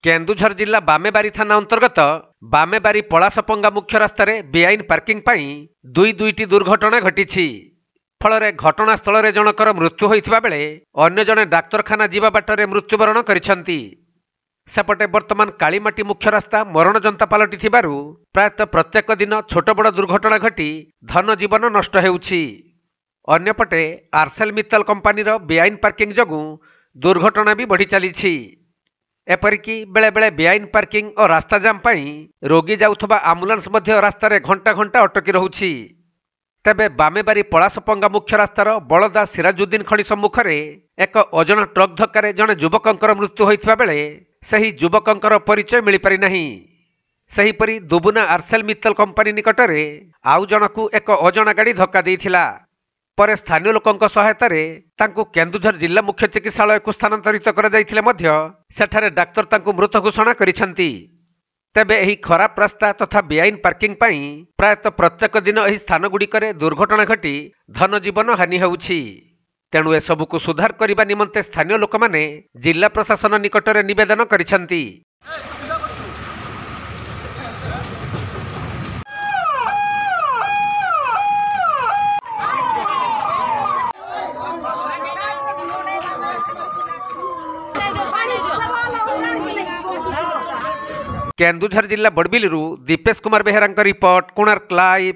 केन्दुझर जिला बामेबारी थाना अंतर्गत बामेबारी पलासपंगा मुख्य रास्तार बेआईन पार्किंग पाई दुईटी दुर्घटना घटी फल घटनास्थल जनकर मृत्यु होता बेले अन्य जड़े डाक्तरखाना जीवा बाटर मृत्युवरण करिसेंती। सेपटे वर्तमान कालीमाटी मुख्य रास्ता मरण जनता पलटि प्रायतः प्रत्येक दिन छोट बड़ दुर्घटना घटी धन जीवन नष्ट हेउछि। अन्यपटे आरसेल मित्तल कंपानी बेआईन पार्किंग जगू दुर्घटना भी बढ़ी चली। एपरिकी बेले बेले बेआईन पार्किंग और रास्ता जाम पाई रोगी जाउथबा आम्बुलांस मध्य रास्तार घंटा घंटा अटकी रहुछि। तेबे बामेबारी पलासपंगा मुख्य रास्तार बलदा सिराजुद्दीन खड़ी सम्मुखें एक अजଣା ट्रक धक्कार जड़े युवकर मृत्यु होता बेले सही युवकर परिचय मिल पारि नाही। सेहीपरि दुबुना आरसेल मित्तल कंपानी निकटर आउ जनकु एक अजଣା गाड़ी धक्का देइथिला। पर स्थानीय लोकों सहायता केन्दुझर जिला मुख्य चिकित्सालय को स्थानांतरित कर डाक्तर मृत घोषणा करिसेंती। तेबे एही खराब रास्ता तथा बेआईन पार्किंग पाई प्रायतः प्रत्येक दिन एही स्थान गुड़िकरे दुर्घटना घटी धन जीवन हानि होउछि। तेणु एसबुक सुधार करने निमंते स्थानीय लोक माने जिला प्रशासन निकटरे निवेदन करिसेंती। केन्दुझर जिला बड़बिलू दीपेश कुमार बेहेरा रिपोर्ट, कोणार्क लाइव।